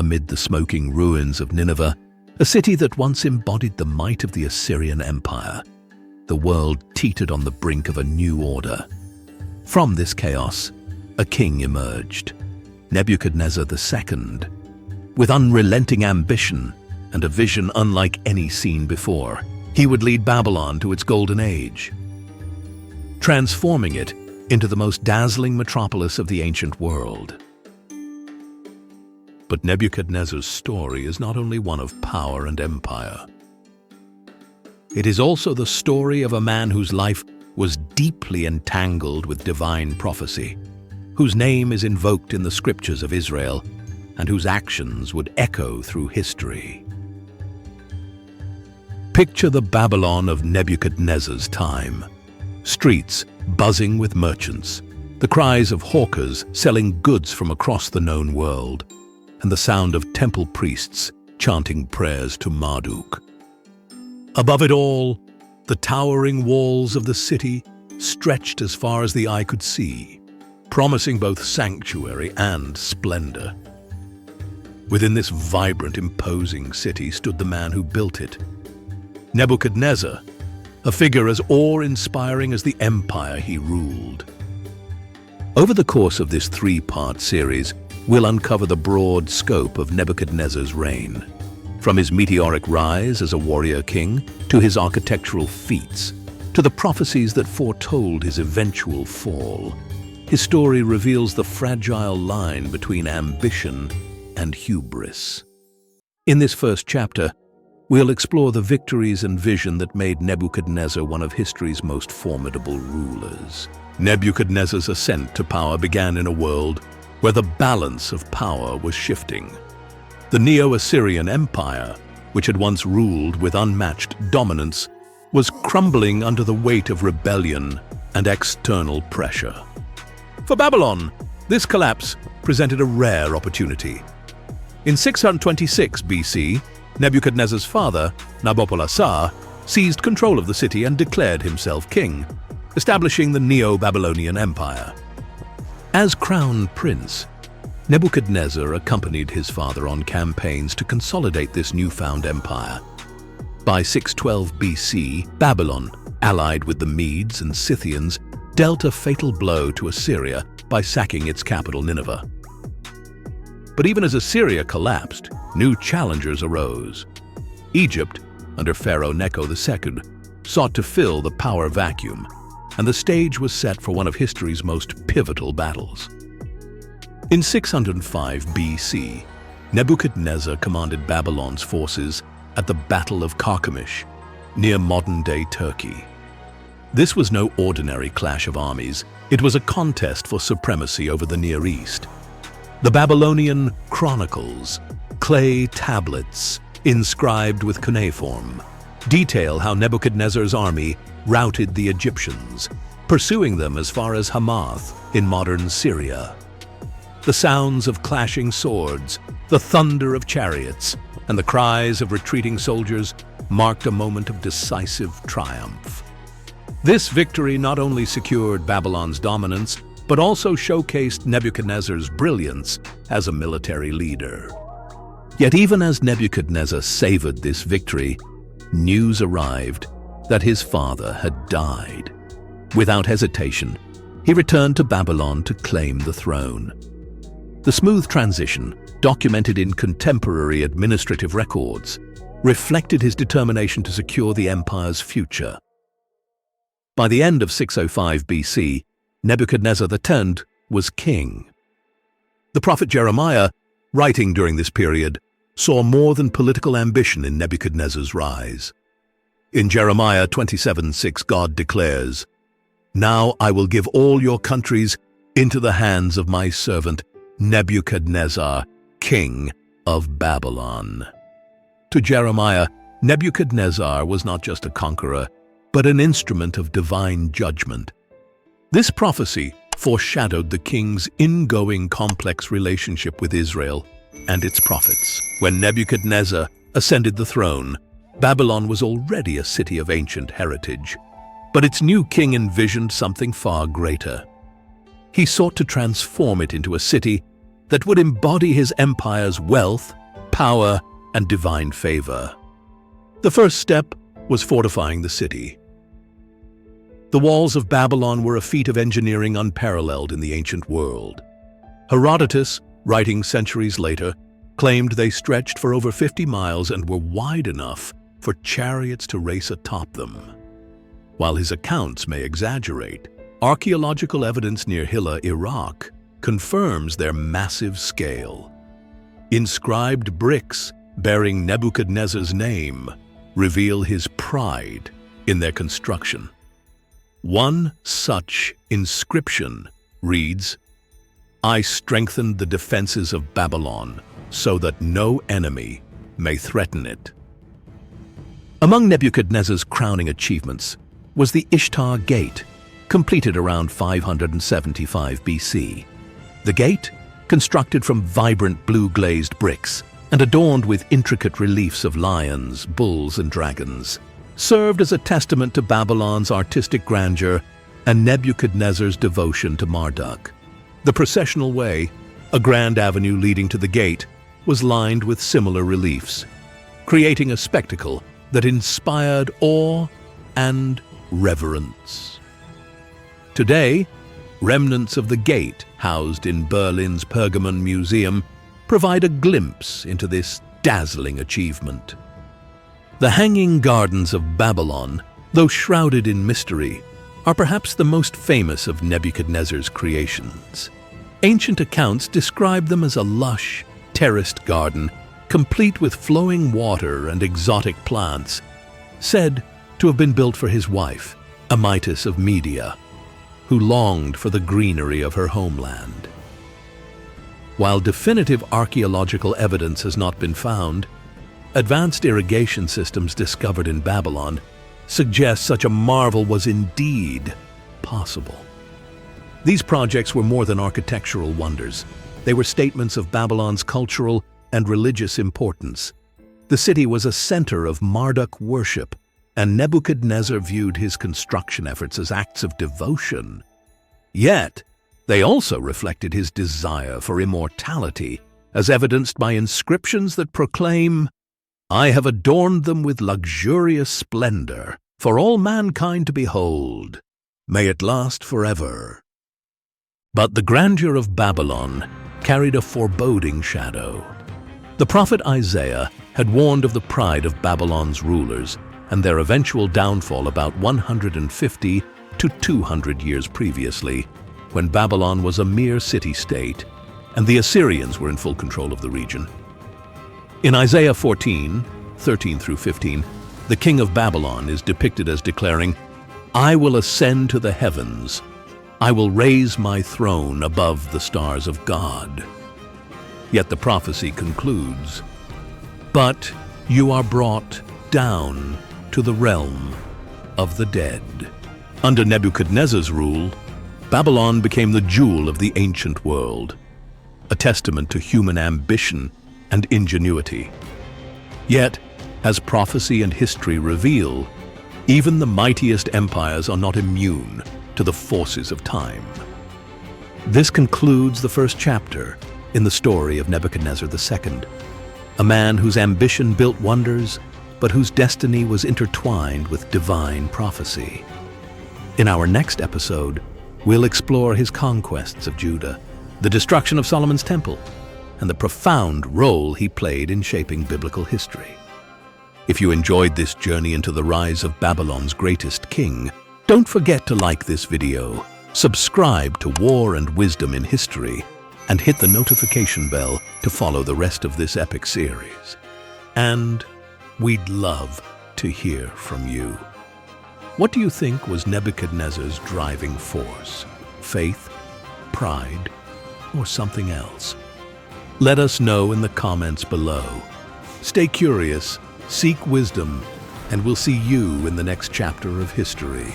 amid the smoking ruins of Nineveh, a city that once embodied the might of the Assyrian Empire. The world teetered on the brink of a new order. From this chaos, a king emerged, Nebuchadnezzar II, with unrelenting ambition and a vision unlike any seen before. He would lead Babylon to its golden age, transforming it into the most dazzling metropolis of the ancient world. But Nebuchadnezzar's story is not only one of power and empire. It is also the story of a man whose life was deeply entangled with divine prophecy, whose name is invoked in the scriptures of Israel, and whose actions would echo through history. Picture the Babylon of Nebuchadnezzar's time. Streets buzzing with merchants, the cries of hawkers selling goods from across the known world, and the sound of temple priests chanting prayers to Marduk. Above it all, the towering walls of the city stretched as far as the eye could see, promising both sanctuary and splendor. Within this vibrant, imposing city stood the man who built it, Nebuchadnezzar, a figure as awe-inspiring as the empire he ruled. Over the course of this three-part series, we'll uncover the broad scope of Nebuchadnezzar's reign, from his meteoric rise as a warrior king to his architectural feats, to the prophecies that foretold his eventual fall. His story reveals the fragile line between ambition and hubris. In this first chapter, we'll explore the victories and vision that made Nebuchadnezzar one of history's most formidable rulers. Nebuchadnezzar's ascent to power began in a world where the balance of power was shifting. The Neo-Assyrian Empire, which had once ruled with unmatched dominance, was crumbling under the weight of rebellion and external pressure. For Babylon, this collapse presented a rare opportunity. In 626 BC, Nebuchadnezzar's father, Nabopolassar, seized control of the city and declared himself king, establishing the Neo-Babylonian Empire. As crown prince, Nebuchadnezzar accompanied his father on campaigns to consolidate this newfound empire. By 612 BC, Babylon, allied with the Medes and Scythians, dealt a fatal blow to Assyria by sacking its capital Nineveh. But even as Assyria collapsed, new challengers arose. Egypt, under Pharaoh Necho II, sought to fill the power vacuum, and the stage was set for one of history's most pivotal battles. In 605 BC, Nebuchadnezzar commanded Babylon's forces at the Battle of Carchemish, near modern-day Turkey. This was no ordinary clash of armies. It was a contest for supremacy over the Near East. The Babylonian chronicles, clay tablets inscribed with cuneiform, detail how Nebuchadnezzar's army routed the Egyptians, pursuing them as far as Hamath in modern Syria. The sounds of clashing swords, the thunder of chariots, and the cries of retreating soldiers marked a moment of decisive triumph. This victory not only secured Babylon's dominance, but also showcased Nebuchadnezzar's brilliance as a military leader. Yet even as Nebuchadnezzar savored this victory, news arrived that his father had died. Without hesitation, he returned to Babylon to claim the throne. The smooth transition, documented in contemporary administrative records, reflected his determination to secure the empire's future. By the end of 605 BC, Nebuchadnezzar II was king. The prophet Jeremiah, writing during this period, saw more than political ambition in Nebuchadnezzar's rise. In Jeremiah 27:6, God declares, "Now I will give all your countries into the hands of my servant Nebuchadnezzar, king of Babylon." To Jeremiah, Nebuchadnezzar was not just a conqueror, but an instrument of divine judgment. This prophecy foreshadowed the king's ingoing complex relationship with Israel and its prophets. When Nebuchadnezzar ascended the throne, Babylon was already a city of ancient heritage, but its new king envisioned something far greater. He sought to transform it into a city that would embody his empire's wealth, power, and divine favor. The first step was fortifying the city. The walls of Babylon were a feat of engineering unparalleled in the ancient world. Herodotus, writing centuries later, claimed they stretched for over 50 miles and were wide enough for chariots to race atop them. While his accounts may exaggerate, archaeological evidence near Hilla, Iraq, confirms their massive scale. Inscribed bricks bearing Nebuchadnezzar's name reveal his pride in their construction. One such inscription reads, "I strengthened the defenses of Babylon so that no enemy may threaten it." Among Nebuchadnezzar's crowning achievements was the Ishtar Gate, completed around 575 BC. The gate, constructed from vibrant blue-glazed bricks and adorned with intricate reliefs of lions, bulls, and dragons, served as a testament to Babylon's artistic grandeur and Nebuchadnezzar's devotion to Marduk. The processional way, a grand avenue leading to the gate, was lined with similar reliefs, creating a spectacle that inspired awe and reverence. Today, remnants of the gate, housed in Berlin's Pergamon Museum, provide a glimpse into this dazzling achievement. The Hanging Gardens of Babylon, though shrouded in mystery, are perhaps the most famous of Nebuchadnezzar's creations. Ancient accounts describe them as a lush, terraced garden, complete with flowing water and exotic plants, said to have been built for his wife, Amytis of Media, who longed for the greenery of her homeland. While definitive archaeological evidence has not been found, advanced irrigation systems discovered in Babylon suggest such a marvel was indeed possible. These projects were more than architectural wonders. They were statements of Babylon's cultural and religious importance. The city was a center of Marduk worship, and Nebuchadnezzar viewed his construction efforts as acts of devotion. Yet, they also reflected his desire for immortality, as evidenced by inscriptions that proclaim, "I have adorned them with luxurious splendor, for all mankind to behold. May it last forever." But the grandeur of Babylon carried a foreboding shadow. The prophet Isaiah had warned of the pride of Babylon's rulers and their eventual downfall about 150 to 200 years previously, when Babylon was a mere city-state and the Assyrians were in full control of the region. In Isaiah 14, 13 through 15, the king of Babylon is depicted as declaring, "I will ascend to the heavens. I will raise my throne above the stars of God." Yet the prophecy concludes, "But you are brought down to the realm of the dead." Under Nebuchadnezzar's rule, Babylon became the jewel of the ancient world, a testament to human ambition and ingenuity. Yet, as prophecy and history reveal, even the mightiest empires are not immune to the forces of time. This concludes the first chapter in the story of Nebuchadnezzar II, a man whose ambition built wonders, but whose destiny was intertwined with divine prophecy. In our next episode, we'll explore his conquests of Judah, the destruction of Solomon's temple, and the profound role he played in shaping biblical history. If you enjoyed this journey into the rise of Babylon's greatest king, don't forget to like this video, subscribe to War and Wisdom in History, and hit the notification bell to follow the rest of this epic series. And we'd love to hear from you. What do you think was Nebuchadnezzar's driving force? Faith, pride, or something else? Let us know in the comments below. Stay curious, seek wisdom, and we'll see you in the next chapter of history.